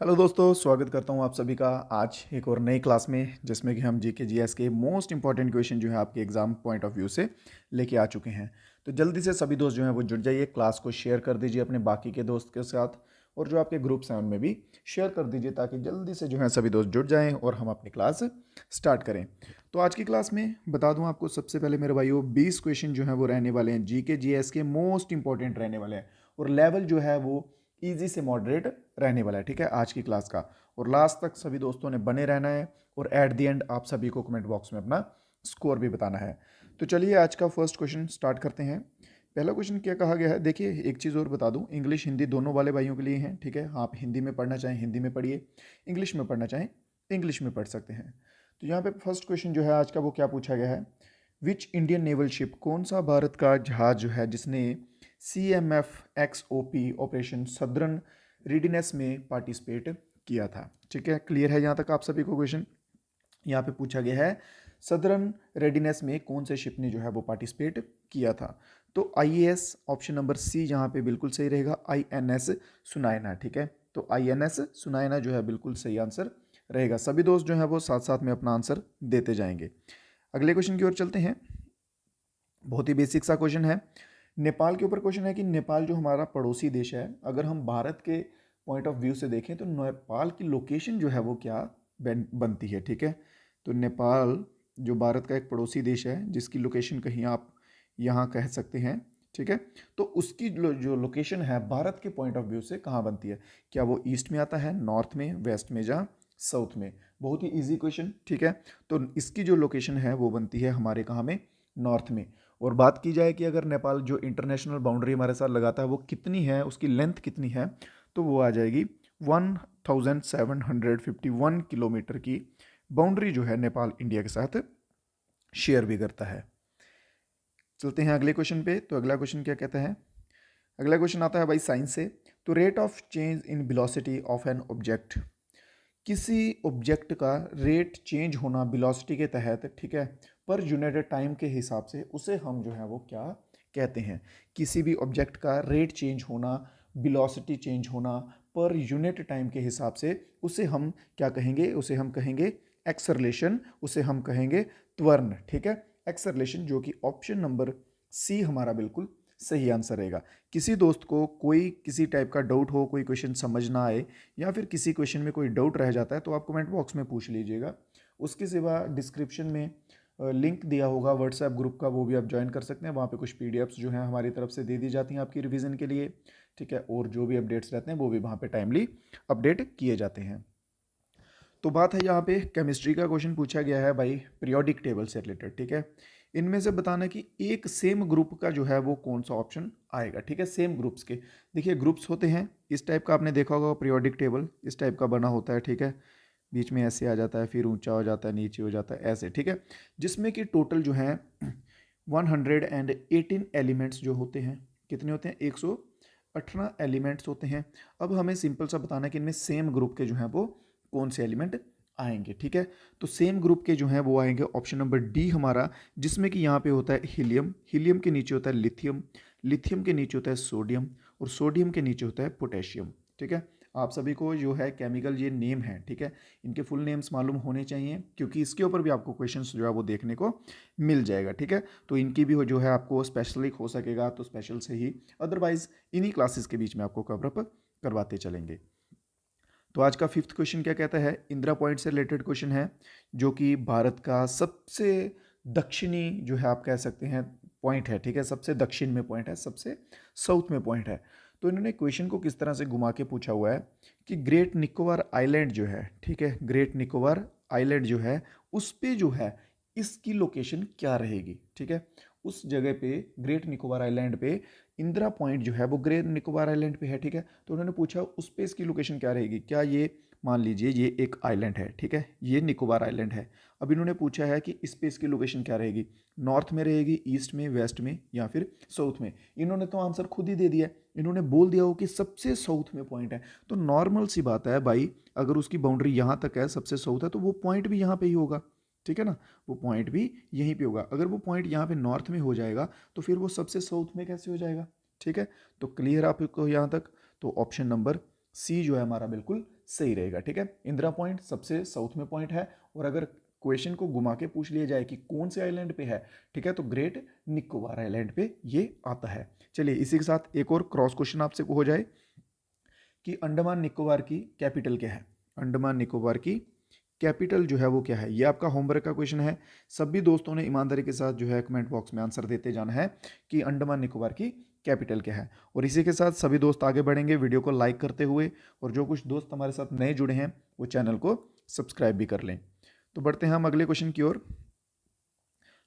Hello दोस्तों, स्वागत करता हूं आप सभी का आज एक और नई क्लास में, जिसमें कि हम जीके जीएस के मोस्ट इंपॉर्टेंट क्वेश्चन जो है आपके एग्जाम पॉइंट ऑफ व्यू से लेके आ चुके हैं। तो जल्दी से सभी दोस्त जो हैं वो जुड़ जाइए, क्लास को शेयर कर दीजिए अपने बाकी के दोस्त के साथ, और जो आपके ग्रुप्स हैं उनमें भी शेयर कर दीजिए ताकि जल्दी से जो है सभी दोस्त जुड़ जाएँ और हम अपनी क्लास स्टार्ट करें। तो आज की क्लास में बता दूं आपको, सबसे पहले मेरे भाइयों 20 क्वेश्चन जो हैं वो रहने वाले हैं, जीके जीएस के मोस्ट इंपॉर्टेंट रहने वाले हैं, और लेवल जो है वो ईजी से मॉडरेट रहने वाला है। ठीक है, आज की क्लास का, और लास्ट तक सभी दोस्तों ने बने रहना है, और एट द एंड आप सभी को कमेंट बॉक्स में अपना स्कोर भी बताना है। तो चलिए आज का फर्स्ट क्वेश्चन स्टार्ट करते हैं। पहला क्वेश्चन क्या कहा गया है, देखिए एक चीज़ और बता दूं, इंग्लिश हिंदी दोनों वाले भाइयों के लिए हैं। ठीक है, आप हिंदी में पढ़ना चाहें हिंदी में पढ़िए, इंग्लिश में पढ़ना चाहें इंग्लिश में पढ़ सकते हैं। तो यहाँ पे फर्स्ट क्वेश्चन जो है आज का वो क्या पूछा गया है, विच इंडियन नेवल शिप, कौन सा भारत का जहाज जो है जिसने CMF-XOP ऑपरेशन सदर्न रेडिनेस में पार्टिसिपेट किया था। ठीक है, क्लियर है यहाँ तक आप सभी को क्वेश्चन। यहाँ पे पूछा गया है सदर्न रेडिनेस में कौन से शिप ने जो है वो पार्टिसिपेट किया था। तो IAS ऑप्शन नंबर सी यहाँ पे बिल्कुल सही रहेगा, INS सुनायना। ठीक है, तो INS सुनायना जो है बिल्कुल सही आंसर रहेगा। सभी दोस्त जो है वो साथ साथ में अपना आंसर देते जाएंगे। अगले क्वेश्चन की ओर चलते हैं। बहुत ही बेसिक सा क्वेश्चन है, नेपाल के ऊपर क्वेश्चन है कि नेपाल जो हमारा पड़ोसी देश है, अगर हम भारत के पॉइंट ऑफ व्यू से देखें तो नेपाल की लोकेशन जो है वो क्या बनती है। ठीक है, तो नेपाल जो भारत का एक पड़ोसी देश है जिसकी लोकेशन कहीं आप यहाँ कह सकते हैं। ठीक है, तो उसकी जो लोकेशन है भारत के पॉइंट ऑफ व्यू से कहाँ बनती है, क्या वो ईस्ट में आता है, नॉर्थ में, वेस्ट में, या साउथ में। बहुत ही इजी क्वेश्चन। ठीक है, तो इसकी जो लोकेशन है वो बनती है हमारे कहाँ में, नॉर्थ में। और बात की जाए कि अगर नेपाल जो इंटरनेशनल बाउंड्री हमारे साथ लगाता है वो कितनी है, उसकी लेंथ कितनी है, तो वो आ जाएगी 1751 किलोमीटर की बाउंड्री जो है नेपाल इंडिया के साथ शेयर भी करता है। चलते हैं अगले क्वेश्चन पे। तो अगला क्वेश्चन क्या कहता है, अगला क्वेश्चन आता है भाई साइंस से। तो rate of change in velocity of an object, किसी ऑब्जेक्ट का रेट चेंज होना वेलोसिटी के तहत, ठीक है, पर यूनिट टाइम के हिसाब से, उसे हम जो है वो क्या कहते हैं। किसी भी ऑब्जेक्ट का रेट चेंज होना, वेलोसिटी चेंज होना पर यूनिट टाइम के हिसाब से, उसे हम क्या कहेंगे, उसे हम कहेंगे एक्सेलरेशन, उसे हम कहेंगे त्वरण। ठीक है, एक्सेलरेशन, जो कि ऑप्शन नंबर सी हमारा बिल्कुल सही आंसर रहेगा। किसी दोस्त को कोई किसी टाइप का डाउट हो, कोई क्वेश्चन समझ ना आए, या फिर किसी क्वेश्चन में कोई डाउट रह जाता है, तो आप कमेंट बॉक्स में पूछ लीजिएगा। उसके सिवा डिस्क्रिप्शन में लिंक दिया होगा व्हाट्सएप ग्रुप का, वो भी आप ज्वाइन कर सकते हैं। वहाँ पे कुछ PDFs जो हैं हमारी तरफ से दे दी जाती हैं आपकी रिवीजन के लिए। ठीक है, और जो भी अपडेट्स रहते हैं वो भी वहाँ पे टाइमली अपडेट किए जाते हैं। तो बात है यहाँ पे केमिस्ट्री का क्वेश्चन पूछा गया है भाई, पीरियोडिक टेबल से रिलेटेड। ठीक है, इनमें से बताना कि एक सेम ग्रुप का जो है वो कौन सा ऑप्शन आएगा। ठीक है, सेम ग्रुप्स के, देखिए ग्रुप्स होते हैं इस टाइप का, आपने देखा होगा पीरियोडिक टेबल इस टाइप का बना होता है। ठीक है, बीच में ऐसे आ जाता है, फिर ऊंचा हो जाता है, नीचे हो जाता है, ऐसे। ठीक है, जिसमें कि टोटल जो है 118 एलिमेंट्स जो होते हैं, कितने होते हैं, 118 एलिमेंट्स होते हैं। अब हमें सिंपल सा बताना है कि इनमें सेम ग्रुप के जो हैं वो कौन से एलिमेंट आएंगे। ठीक है, तो सेम ग्रुप के जो हैं वो आएंगे ऑप्शन नंबर डी हमारा, जिसमें कि यहाँ पे होता है हीलियम, हीलियम के नीचे होता है लिथियम, लिथियम के नीचे होता है सोडियम, और सोडियम के नीचे होता है पोटेशियम। ठीक है, आप सभी को जो है केमिकल ये नेम है, ठीक है, इनके फुल नेम्स मालूम होने चाहिए, क्योंकि इसके ऊपर भी आपको क्वेश्चंस जो है वो देखने को मिल जाएगा। ठीक है, तो इनकी भी जो है आपको स्पेशली हो सकेगा तो स्पेशल से ही, अदरवाइज इन्हीं क्लासेस के बीच में आपको कवरअप करवाते चलेंगे। तो आज का फिफ्थ क्वेश्चन क्या कहता है, इंदिरा पॉइंट से रिलेटेड क्वेश्चन है, जो कि भारत का सबसे दक्षिणी जो है आप कह सकते हैं पॉइंट है। ठीक है, सबसे दक्षिण में पॉइंट है, सबसे साउथ में पॉइंट है। तो इन्होंने क्वेश्चन को किस तरह से घुमा के पूछा हुआ है कि ग्रेट निकोबार आइलैंड जो है, ठीक है, ग्रेट निकोबार आइलैंड जो है उस पे जो है इसकी लोकेशन क्या रहेगी। ठीक है, उस जगह पे ग्रेट निकोबार आइलैंड पे इंदिरा पॉइंट जो है वो ग्रेट निकोबार आइलैंड पे है। ठीक है, तो उन्होंने पूछा उस पे इसकी लोकेशन क्या रहेगी, क्या ये, मान लीजिए ये एक आइलैंड है, ठीक है, ये निकोबार आइलैंड है। अब इन्होंने पूछा है कि इस पे इसकी लोकेशन क्या रहेगी, नॉर्थ में रहेगी, ईस्ट में, वेस्ट में, या फिर साउथ में। इन्होंने तो आंसर खुद ही दे दिया, इन्होंने बोल दिया हो कि सबसे साउथ में पॉइंट है। तो नॉर्मल सी बात है भाई, अगर उसकी बाउंड्री यहाँ तक है, सबसे साउथ है, तो वो पॉइंट भी यहाँ पे ही होगा। ठीक है ना, वो पॉइंट भी यहीं पे होगा। अगर वो पॉइंट यहाँ पे नॉर्थ में हो जाएगा तो फिर वो सबसे साउथ में कैसे हो जाएगा। ठीक है, तो क्लियर आपको यहाँ तक। तो ऑप्शन नंबर सी जो है हमारा बिल्कुल सही रहेगा। ठीक है, इंदिरा पॉइंट सबसे साउथ में पॉइंट है, और अगर क्वेश्चन को घुमा के पूछ लिया जाए कि कौन से आइलैंड पे है, ठीक है, तो ग्रेट निकोबार आइलैंड पे ये आता है। चलिए इसी के साथ एक और क्रॉस क्वेश्चन आपसे हो जाए कि अंडमान निकोबार की कैपिटल क्या है। अंडमान निकोबार की कैपिटल जो है वो क्या है, ये आपका होमवर्क का क्वेश्चन है। सभी दोस्तों ने ईमानदारी के साथ जो है कमेंट बॉक्स में आंसर देते जाना है कि अंडमान निकोबार की कैपिटल क्या है। और इसी के साथ सभी दोस्त आगे बढ़ेंगे वीडियो को लाइक करते हुए, और जो कुछ दोस्त हमारे साथ नए जुड़े हैं वो चैनल को सब्सक्राइब भी कर लें। तो बढ़ते हैं हम अगले क्वेश्चन की ओर।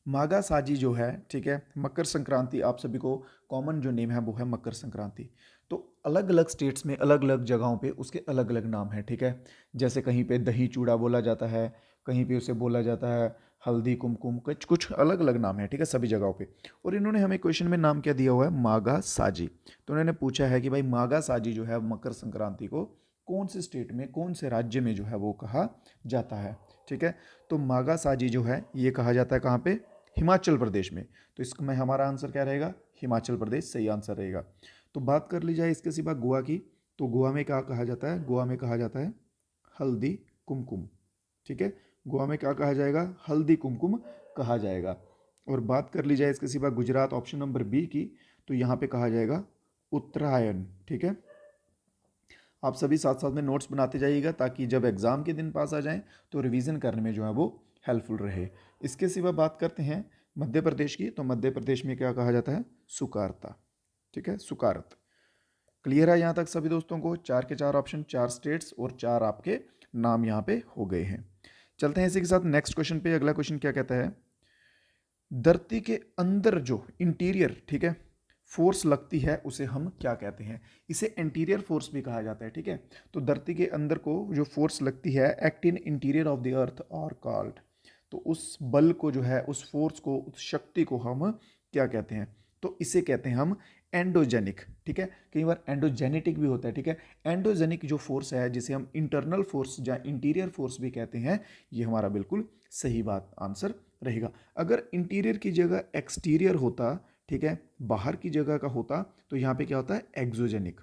मागा साजी जो है, ठीक है, मकर संक्रांति, आप सभी को कॉमन जो नेम है वो है मकर संक्रांति। तो अलग अलग स्टेट्स में अलग अलग जगहों पे उसके अलग अलग नाम है। ठीक है, जैसे कहीं पे दही चूड़ा बोला जाता है, कहीं पे उसे बोला जाता है हल्दी कुमकुम, कुछ कुछ अलग अलग नाम है। ठीक है, सभी जगहों पे। और इन्होंने हमें क्वेश्चन में नाम क्या दिया हुआ है, मागा साजी। तो उन्होंने पूछा है कि भाई मागा साजी जो है मकर संक्रांति को कौन से स्टेट में, कौन से राज्य में जो है वो कहा जाता है। ठीक है, तो मागा साजी जो है ये कहा जाता है कहाँ पे, हिमाचल प्रदेश में। तो इसमें हमारा आंसर क्या रहेगा, हिमाचल प्रदेश सही आंसर रहेगा। तो बात कर ली जाए इसके सिवा गोवा की, तो गोवा में क्या कहा जाता है, गोवा में कहा जाता है हल्दी कुमकुम। ठीक है, गोवा में क्या कहा जाएगा, हल्दी कुमकुम कहा जाएगा। और बात कर ली जाए इसके सिवा गुजरात ऑप्शन नंबर बी की, तो यहाँ पे कहा जाएगा उत्तरायण। ठीक है, आप सभी साथ साथ में नोट्स बनाते जाइएगा ताकि जब एग्ज़ाम के दिन पास आ जाएं तो रिवीजन करने में जो है वो हेल्पफुल रहे। इसके सिवा बात करते हैं मध्य प्रदेश की, तो मध्य प्रदेश में क्या कहा जाता है, सुकारता। ठीक है, सुकारत। क्लियर है यहाँ तक सभी दोस्तों को, चार के चार ऑप्शन, चार स्टेट्स और चार आपके नाम यहाँ पे हो गए हैं। चलते हैं इसी के साथ नेक्स्ट क्वेश्चन पे। अगला क्वेश्चन क्या कहता है, धरती के अंदर जो इंटीरियर, ठीक है, फोर्स लगती है उसे हम क्या कहते हैं, इसे इंटीरियर फोर्स भी कहा जाता है। ठीक है, तो धरती के अंदर को जो फोर्स लगती है, act in interior of the earth और कॉल्ड, तो उस बल को जो है, उस फोर्स को, उस शक्ति को हम क्या कहते हैं, तो इसे कहते हैं हम एंडोजेनिक। ठीक है, कई बार एंडोजेनेटिक भी होता है। ठीक है, एंडोजेनिक जो फोर्स है जिसे हम इंटरनल फोर्स या इंटीरियर फोर्स भी कहते हैं, ये हमारा बिल्कुल सही बात आंसर रहेगा। अगर इंटीरियर की जगह एक्सटीरियर होता, ठीक है, बाहर की जगह का होता, तो यहाँ पे क्या होता है, एक्सोजेनिक।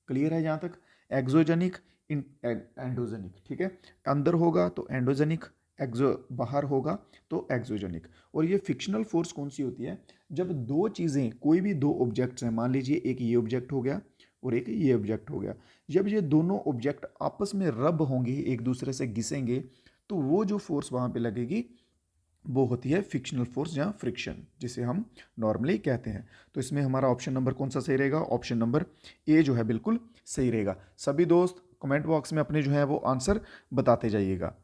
क्लियर है यहाँ तक, एक्सोजेनिक, एंडोजेनिक। ठीक है, अंदर होगा तो एंडोजेनिक, एक्सो बाहर होगा तो एक्सोजेनिक। और ये फिक्शनल फोर्स कौन सी होती है, जब दो चीज़ें, कोई भी दो ऑब्जेक्ट्स हैं, मान लीजिए एक ये ऑब्जेक्ट हो गया और एक ये ऑब्जेक्ट हो गया, जब ये दोनों ऑब्जेक्ट आपस में रब होंगे, एक दूसरे से घिसेंगे, तो वो जो फोर्स वहाँ पे लगेगी वो होती है फिक्शनल फोर्स या फ्रिक्शन, जिसे हम नॉर्मली कहते हैं। तो इसमें हमारा ऑप्शन नंबर कौन सा सही रहेगा, ऑप्शन नंबर ए जो है बिल्कुल सही रहेगा। सभी दोस्त कमेंट बॉक्स में अपने जो है वो आंसर बताते जाइएगा।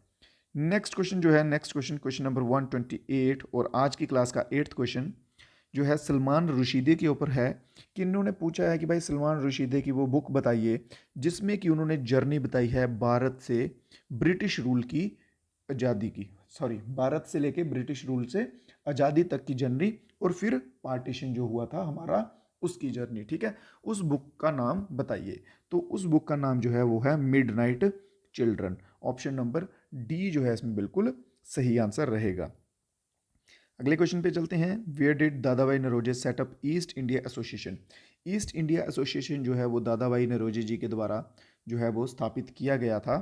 नेक्स्ट क्वेश्चन जो है, नेक्स्ट क्वेश्चन, क्वेश्चन नंबर 128, और आज की क्लास का 8th क्वेश्चन जो है सलमान रुशीदी के ऊपर है। कि इन्होंने पूछा है कि भाई सलमान रुशीदी की वो बुक बताइए जिसमें कि उन्होंने जर्नी बताई है भारत से ब्रिटिश रूल की आज़ादी की, सॉरी, भारत से लेके ब्रिटिश रूल से आज़ादी तक की जर्नी, और फिर पार्टीशन जो हुआ था हमारा उसकी जर्नी। ठीक है, उस बुक का नाम बताइए। तो उस बुक का नाम जो है वो है midnight children. Option number D जो है इसमें बिल्कुल सही आंसर रहेगा। अगले क्वेश्चन पे चलते हैं। Where did Dadabhai Naoroji set up East India Association. East India Association जो है वो दादा भाई नरोजे जी के द्वारा जो है वो स्थापित किया गया था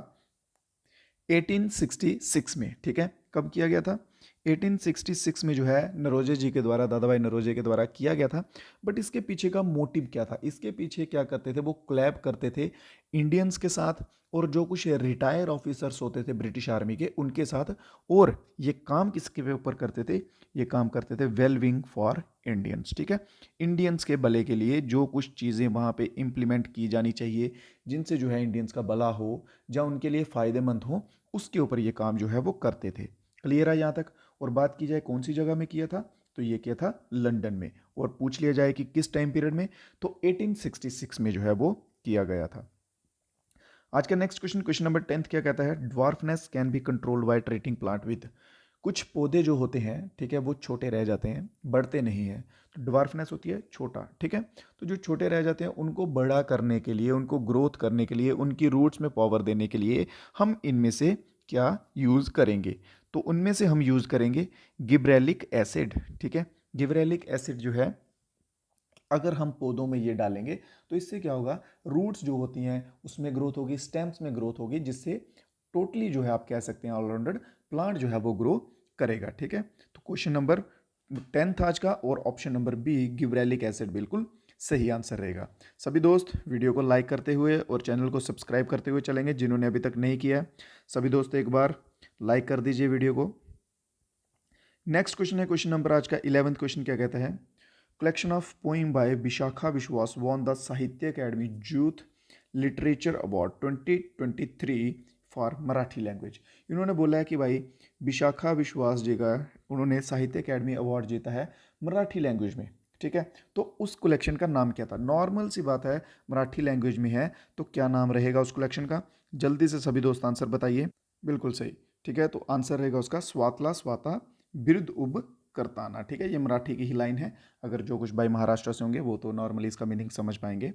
1866 में। ठीक है, कब किया गया था, 1866 में जो है नरोजे जी के द्वारा, दादा भाई नरोजे के द्वारा किया गया था। बट इसके पीछे का मोटिव क्या था, इसके पीछे क्या करते थे, वो क्लैब करते थे इंडियंस के साथ, और जो कुछ रिटायर ऑफिसर्स होते थे ब्रिटिश आर्मी के उनके साथ। और ये काम किसके ऊपर करते थे, ये काम करते थे वेल विंग फॉर इंडियंस। ठीक है, इंडियंस के भले के लिए जो कुछ चीज़ें वहाँ पे इम्प्लीमेंट की जानी चाहिए जिनसे जो है इंडियंस का भला हो या उनके लिए फ़ायदेमंद हो, उसके ऊपर ये काम जो है वो करते थे। क्लियर है यहाँ तक। और बात की जाए कौन सी जगह में किया था, तो ये किया था लंदन में। और पूछ लिया जाए कि किस टाइम पीरियड में, तो 1866 में जो है वो किया गया था। आज का नेक्स्ट क्वेश्चन, क्वेश्चन नंबर 10 क्या कहता है, dwarfness can be controlled by treating plant with. कुछ पौधे जो होते हैं, ठीक है, वो छोटे रह जाते हैं, बढ़ते नहीं हैं, तो ड्वार्फनेस होती है छोटा। ठीक है, तो जो छोटे रह जाते हैं उनको बड़ा करने के लिए, उनको ग्रोथ करने के लिए, उनकी रूट्स में पावर देने के लिए हम इनमें से क्या यूज़ करेंगे, तो उनमें से हम यूज़ करेंगे गिबरेलिक एसिड। ठीक है, गिबरेलिक एसिड जो है अगर हम पौधों में ये डालेंगे तो इससे क्या होगा, रूट्स जो होती हैं उसमें ग्रोथ होगी, स्टेम्स में ग्रोथ होगी, जिससे टोटली जो है आप कह सकते हैं ऑलराउंडर प्लांट जो है वो ग्रो करेगा। ठीक है, तो क्वेश्चन नंबर 10 था आज का, और option number B gibberellic acid बिल्कुल सही आंसर रहेगा। सभी दोस्त वीडियो को लाइक करते हुए और चैनल को सब्सक्राइब करते हुए चलेंगे, जिन्होंने अभी तक नहीं किया है सभी दोस्त एक बार लाइक कर दीजिए वीडियो को। नेक्स्ट क्वेश्चन है क्वेश्चन नंबर आज का 11th क्वेश्चन क्या कहता है, collection of poem by Vishakha Vishwas won the Sahitya academy youth literature award 2023 for Marathi language. इन्होंने बोला है कि भाई विशाखा विश्वास जी का उन्होंने साहित्य अकेडमी अवार्ड जीता है मराठी लैंग्वेज में। ठीक है, तो उस कलेक्शन का नाम क्या था? नॉर्मल सी बात है, मराठी लैंग्वेज में है तो क्या नाम रहेगा उस कलेक्शन का? जल्दी से सभी दोस्त आंसर बताइए। बिल्कुल सही। ठीक है, तो आंसर रहेगा उसका स्वातला स्वाता बिरुद उब करताना। ठीक है, ये मराठी की ही लाइन है, अगर जो कुछ भाई महाराष्ट्र से होंगे वो तो नॉर्मली इसका मीनिंग समझ पाएंगे।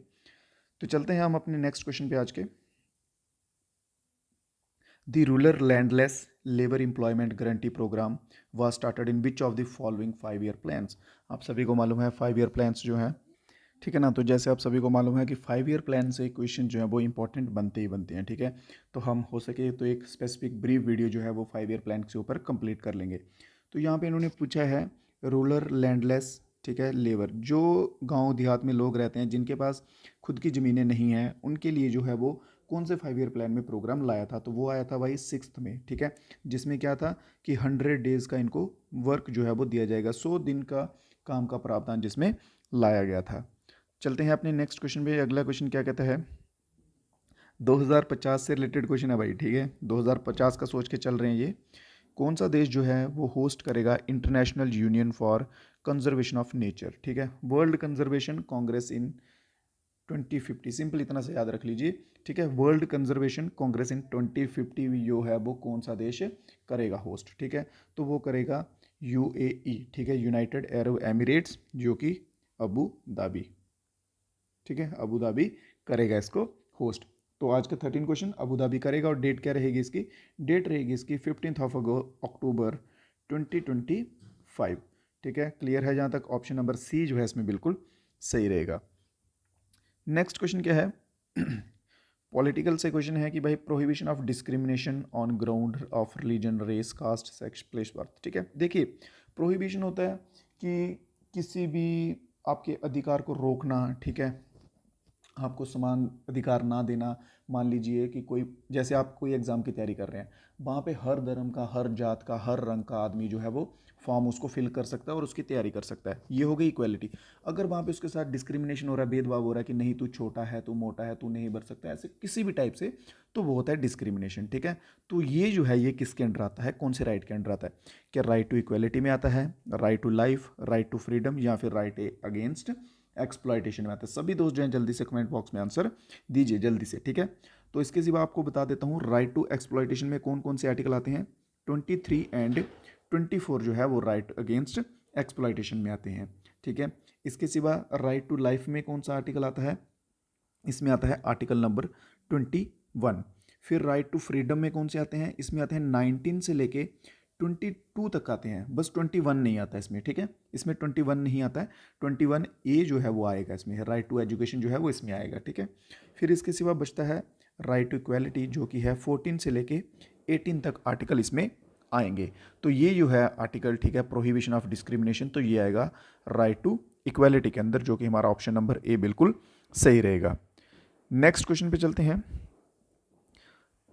तो चलते हैं हम अपने नेक्स्ट क्वेश्चन पे आज के। The rural landless labour employment guarantee programme was started in which of the following 5 year plans. आप सभी को मालूम है 5 ईयर प्लान्स जो है, ठीक है ना, तो जैसे आप सभी को मालूम है कि 5 ईयर प्लान से क्वेश्चन जो है वो इंपॉर्टेंट बनते ही बनते हैं। ठीक है, तो हम हो सके तो एक स्पेसिफिक ब्रीफ वीडियो जो है वो 5 ईयर प्लान के ऊपर कंप्लीट कर लेंगे। तो यहाँ पे इन्होंने पूछा है रूरल लैंडलेस, ठीक है, लेबर, जो गांव देहात में लोग रहते हैं जिनके पास खुद की ज़मीनें नहीं हैं, उनके लिए जो है वो कौन से 5 ईयर प्लान में प्रोग्राम लाया था? तो वो आया था भाई 6th में। ठीक है, जिसमें क्या था कि 100 डेज़ का इनको वर्क जो है वो दिया जाएगा, 100 दिन का काम का प्रावधान जिसमें लाया गया था। चलते हैं अपने नेक्स्ट क्वेश्चन पे। अगला क्वेश्चन क्या कहता है, 2050 से रिलेटेड क्वेश्चन है भाई। ठीक है, 2050 का सोच के चल रहे हैं ये। कौन सा देश जो है वो होस्ट करेगा international union for conservation of nature? ठीक है, वर्ल्ड कंजर्वेशन कांग्रेस इन 2050, सिंपल इतना से याद रख लीजिए। ठीक है, वर्ल्ड कंजर्वेशन कांग्रेस इन 2050 जो है वो कौन सा देश करेगा होस्ट? ठीक है, तो वो करेगा UAE। ठीक है, यूनाइटेड अरब एमिरेट्स, जो कि अबू धाबी। ठीक है, अबू धाबी करेगा इसको होस्ट। तो आज का 13 क्वेश्चन अबू धाबी करेगा, और डेट क्या रहेगी इसकी? डेट रहेगी इसकी 15 अक्टूबर 2025। ठीक है, क्लियर है जहाँ तक? ऑप्शन नंबर सी जो है इसमें बिल्कुल सही रहेगा। नेक्स्ट क्वेश्चन क्या है, पॉलिटिकल से क्वेश्चन है कि भाई prohibition of discrimination on ground of religion race caste sex place birth. ठीक है, देखिए प्रोहिबिशन होता है कि किसी भी आपके अधिकार को रोकना, ठीक है, आपको समान अधिकार ना देना। मान लीजिए कि कोई, जैसे आप कोई एग्ज़ाम की तैयारी कर रहे हैं, वहाँ पे हर धर्म का, हर जात का, हर रंग का आदमी जो है वो फॉर्म उसको फिल कर सकता है और उसकी तैयारी कर सकता है। ये हो गई इक्वालिटी। अगर वहाँ पे उसके साथ डिस्क्रिमिनेशन हो रहा है, भेदभाव हो रहा है कि नहीं तू छोटा है, तू मोटा है, तू नहीं भर सकता, ऐसे किसी भी टाइप से, तो वो होता है डिस्क्रिमिनेशन। ठीक है, तो ये जो है ये किसके अंडर आता है, कौन से राइट के अंडर आता है? क्या राइट टू इक्वालिटी में आता है, right to life, right to freedom, या फिर राइट अगेंस्ट एक्सप्लॉयटेशन में आता है? सभी दोस्त जो हैं जल्दी से कमेंट बॉक्स में आंसर दीजिए जल्दी से। ठीक है, तो इसके सिवा आपको बता देता हूँ राइट टू एक्सप्लॉयटेशन में कौन कौन से आर्टिकल आते हैं। 23 एंड 24 जो है वो राइट अगेंस्ट एक्सप्लॉयटेशन में आते हैं। ठीक है, इसके सिवा राइट टू लाइफ में कौन सा आर्टिकल आता है? इसमें आता है आर्टिकल नंबर 21। फिर राइट टू फ्रीडम में कौन से आते हैं? इसमें आते हैं 19 से लेके 22 तक आते हैं, बस 21 नहीं आता इसमें। ठीक है, इसमें 21 नहीं आता है, 21A जो है वो आएगा इसमें, राइट टू एजुकेशन जो है वो इसमें आएगा। ठीक है, फिर इसके सिवा बचता है राइट टू इक्वालिटी, जो कि है 14 से लेके 18 तक आर्टिकल इसमें आएंगे। तो ये जो है आर्टिकल, ठीक है, प्रोहिबिशन ऑफ डिस्क्रिमिनेशन, तो ये आएगा राइट टू इक्वालिटी के अंदर, जो कि हमारा ऑप्शन नंबर ए बिल्कुल सही रहेगा। नेक्स्ट क्वेश्चन पे चलते हैं।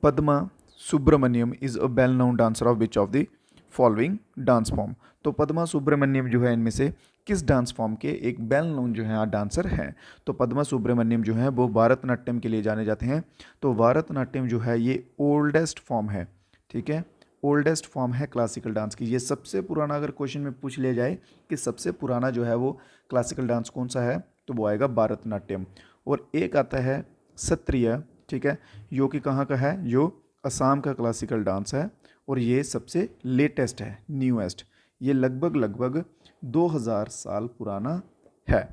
Padma Subrahmanyam is a well known dancer of which of the following dance form? तो पद्मा सुब्रमण्यम जो है इनमें से किस डांस फॉर्म के एक वेल नोन जो है डांसर हैं? तो पद्मा सुब्रमण्यम जो है वो भारतनाट्यम के लिए जाने जाते हैं। तो भारतनाट्यम जो है ये ओल्डेस्ट फॉर्म है। ठीक है, ओल्डेस्ट फॉर्म है क्लासिकल डांस की। ये सबसे पुराना, अगर क्वेश्चन में पूछ लिया जाए कि सबसे पुराना जो है वो क्लासिकल डांस कौन सा है, तो वो आएगा भारतनाट्यम। और एक आता है सत्रिय, ठीक है, जो कि कहाँ का है, जो असम का क्लासिकल डांस है, और ये सबसे लेटेस्ट है, न्यूएस्ट। ये लगभग 2000 साल पुराना है।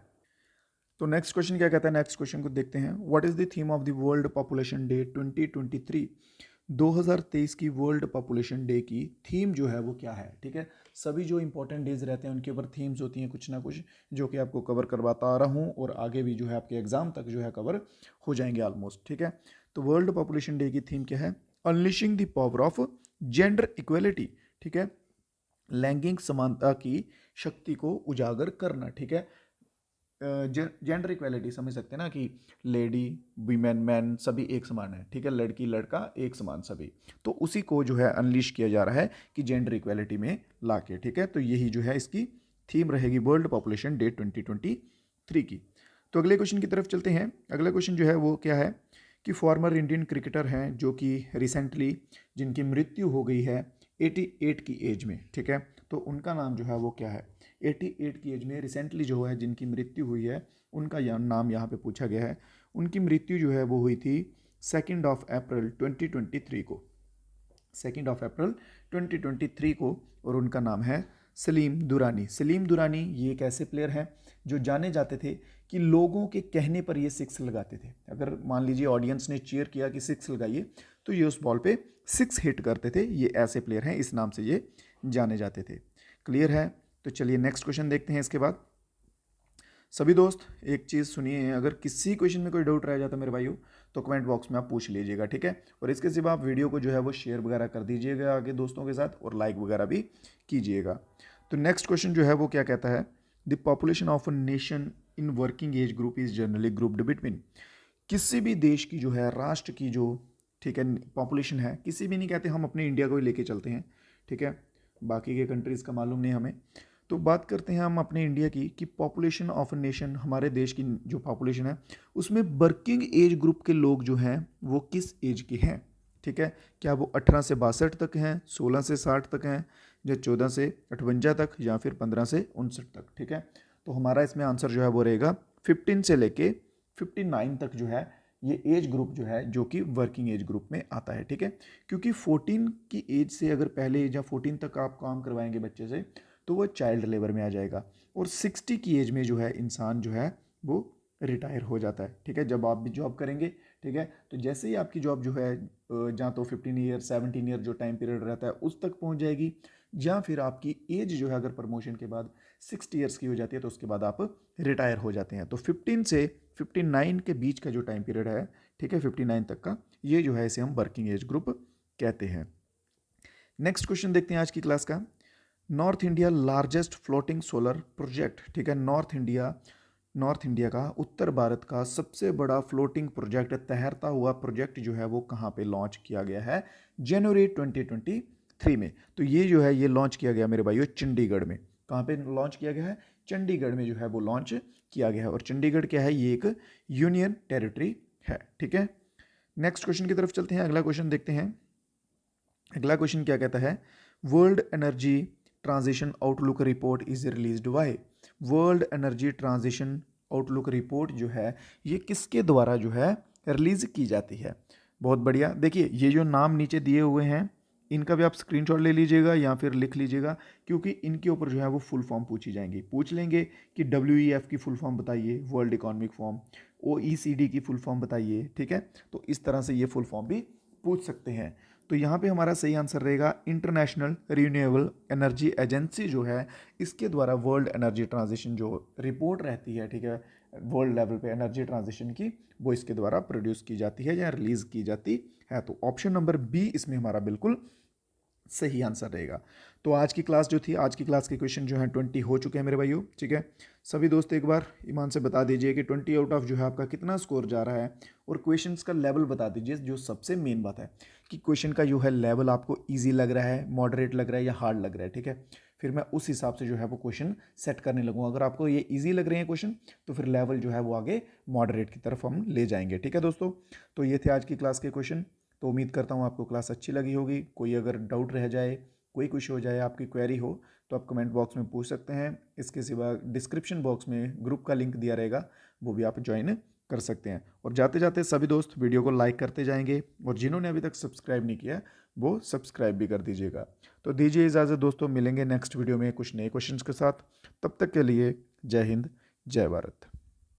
तो नेक्स्ट क्वेश्चन क्या कहता है, नेक्स्ट क्वेश्चन को देखते हैं। What is the theme of the world population day 2023? 2023 की वर्ल्ड पॉपुलेशन डे की थीम जो है वो क्या है? ठीक है, सभी जो इंपॉर्टेंट डेज रहते हैं उनके ऊपर थीम्स होती हैं कुछ ना कुछ, जो कि आपको कवर करवाता आ रहा हूँ और आगे भी जो है आपके एग्जाम तक जो है कवर हो जाएंगे ऑलमोस्ट, ठीक है। तो वर्ल्ड पॉपुलेशन डे की थीम क्या है? Unleashing the power of gender equality, ठीक है, लैंगिक समानता की शक्ति को उजागर करना, ठीक है। जेंडर इक्वेलिटी समझ सकते हैं ना कि लेडी वीमेन मैन सभी एक समान है, ठीक है, लड़की लड़का एक समान सभी, तो उसी को जो है अनलिश किया जा रहा है कि जेंडर इक्वेलिटी में लाके, ठीक है। तो यही जो है इसकी थीम रहेगी वर्ल्ड पॉपुलेशन डे 2023 की। तो अगले क्वेश्चन की तरफ चलते हैं। अगला क्वेश्चन जो है वो क्या है कि फॉर्मर इंडियन क्रिकेटर हैं जो कि रिसेंटली जिनकी मृत्यु हो गई है 88 की एज में, ठीक है, तो उनका नाम जो है वो क्या है? 88 की एज में रिसेंटली जो है जिनकी मृत्यु हुई है उनका नाम यहाँ पे पूछा गया है। उनकी मृत्यु जो है वो हुई थी 2 अप्रैल 2023 को, 2 अप्रैल 2023 को, और उनका नाम है सलीम दुरानी। सलीम दुरानी ये एक ऐसे प्लेयर हैं जो जाने जाते थे कि लोगों के कहने पर ये सिक्स लगाते थे। अगर मान लीजिए ऑडियंस ने चीयर किया कि सिक्स लगाइए तो ये उस बॉल पे सिक्स हिट करते थे। ये ऐसे प्लेयर हैं, इस नाम से ये जाने जाते थे। क्लियर है? तो चलिए नेक्स्ट क्वेश्चन देखते हैं। इसके बाद सभी दोस्त एक चीज़ सुनिए, अगर किसी क्वेश्चन में कोई डाउट रह जाता मेरे भाइयों तो कमेंट बॉक्स में आप पूछ लीजिएगा, ठीक है। और इसके सिवा आप वीडियो को जो है वो शेयर वगैरह कर दीजिएगा आगे दोस्तों के साथ और लाइक वगैरह भी कीजिएगा। तो नेक्स्ट क्वेश्चन जो है वो क्या कहता है? The population of a nation in working age group is generally grouped between. किसी भी देश की जो है राष्ट्र की जो, ठीक है, पॉपुलेशन है, किसी भी नहीं कहते, हम अपने इंडिया को ही लेके चलते हैं, ठीक है, बाकी के कंट्रीज़ का मालूम नहीं हमें। तो बात करते हैं हम अपने इंडिया की कि पॉपुलेशन ऑफ अ नेशन, हमारे देश की जो पॉपुलेशन है उसमें वर्किंग एज ग्रुप के लोग जो हैं वो किस एज के हैं, ठीक है। क्या वो 18 से 62 तक हैं, 16 से 60 तक हैं, या 14 से 58 तक, या फिर 15 से 59 तक, ठीक है। तो हमारा इसमें आंसर जो है वो रहेगा 15 से लेके 59 तक जो है ये एज ग्रुप जो है जो कि वर्किंग एज ग्रुप में आता है, ठीक है। क्योंकि 14 की एज से अगर पहले या 14 तक आप काम करवाएंगे बच्चे से तो वो चाइल्ड लेबर में आ जाएगा, और 60 की एज में जो है इंसान जो है वो रिटायर हो जाता है, ठीक है, जब आप भी जॉब करेंगे, ठीक है। तो जैसे ही आपकी जॉब जो है जहाँ तो 15 ईयर 17 ईयर जो टाइम पीरियड रहता है उस तक पहुँच जाएगी, या फिर आपकी एज जो है अगर प्रमोशन के बाद 60 ईयर्स की हो जाती है तो उसके बाद आप रिटायर हो जाते हैं। तो 15 से 59 के बीच का जो टाइम पीरियड है, ठीक है, 59 तक का, ये जो है इसे हम वर्किंग एज ग्रुप कहते हैं। नेक्स्ट क्वेश्चन देखते हैं आज की क्लास का। North India largest floating solar project, ठीक है, नॉर्थ इंडिया का, उत्तर भारत का सबसे बड़ा फ्लोटिंग प्रोजेक्ट, तैरता हुआ प्रोजेक्ट जो है वो कहाँ पे लॉन्च किया गया है? जनवरी 2023 में। तो ये जो है ये लॉन्च किया गया मेरे भाइयों चंडीगढ़ में। कहाँ पे लॉन्च किया गया है? चंडीगढ़ में जो है वो लॉन्च किया गया है। और चंडीगढ़ क्या है? ये एक यूनियन टेरिटरी है, ठीक है। नेक्स्ट क्वेश्चन की तरफ चलते हैं। अगला क्वेश्चन देखते हैं। अगला क्वेश्चन क्या कहता है? World energy transition outlook report is released by. World energy transition outlook report जो है ये किसके द्वारा जो है रिलीज की जाती है? बहुत बढ़िया। देखिए ये जो नाम नीचे दिए हुए हैं इनका भी आप स्क्रीनशॉट ले लीजिएगा या फिर लिख लीजिएगा, क्योंकि इनके ऊपर जो है वो फुल फॉर्म पूछी जाएंगी। पूछ लेंगे कि WEF की फुल फॉर्म बताइए, वर्ल्ड इकोनॉमिक फॉर्म, OECD की फुल फॉर्म बताइए, ठीक है। तो इस तरह से ये फुल फॉर्म भी पूछ सकते हैं। तो यहाँ पे हमारा सही आंसर रहेगा इंटरनेशनल रिन्यूएबल एनर्जी एजेंसी जो है इसके द्वारा वर्ल्ड एनर्जी ट्रांजिशन जो रिपोर्ट रहती है, ठीक है, वर्ल्ड लेवल पे एनर्जी ट्रांजिशन की, वो इसके द्वारा प्रोड्यूस की जाती है या रिलीज की जाती है। तो ऑप्शन नंबर बी इसमें हमारा बिल्कुल सही आंसर रहेगा। तो आज की क्लास जो थी, आज की क्लास के क्वेश्चन जो हैं 20 हो चुके हैं मेरे भाइयों, ठीक है। सभी दोस्त एक बार ईमान से बता दीजिए कि 20 आउट ऑफ जो है आपका कितना स्कोर जा रहा है, और क्वेश्चंस का लेवल बता दीजिए। जो सबसे मेन बात है कि क्वेश्चन का जो है लेवल आपको ईजी लग रहा है, मॉडरेट लग रहा है या हार्ड लग रहा है, ठीक है। फिर मैं उस हिसाब से जो है वो क्वेश्चन सेट करने लगूँगा। अगर आपको ये ईजी लग रहे हैं क्वेश्चन तो फिर लेवल जो है वो आगे मॉडरेट की तरफ हम ले जाएंगे, ठीक है दोस्तों। तो ये थे आज की क्लास के क्वेश्चन। तो उम्मीद करता हूँ आपको क्लास अच्छी लगी होगी। कोई अगर डाउट रह जाए, कोई कुछ हो जाए, आपकी क्वेरी हो तो आप कमेंट बॉक्स में पूछ सकते हैं। इसके सिवा डिस्क्रिप्शन बॉक्स में ग्रुप का लिंक दिया रहेगा, वो भी आप ज्वाइन कर सकते हैं। और जाते जाते सभी दोस्त वीडियो को लाइक करते जाएंगे, और जिन्होंने अभी तक सब्सक्राइब नहीं किया वो सब्सक्राइब भी कर दीजिएगा। तो दीजिए इजाज़त दोस्तों, मिलेंगे नेक्स्ट वीडियो में कुछ नए क्वेश्चंस के साथ। तब तक के लिए जय हिंद, जय भारत।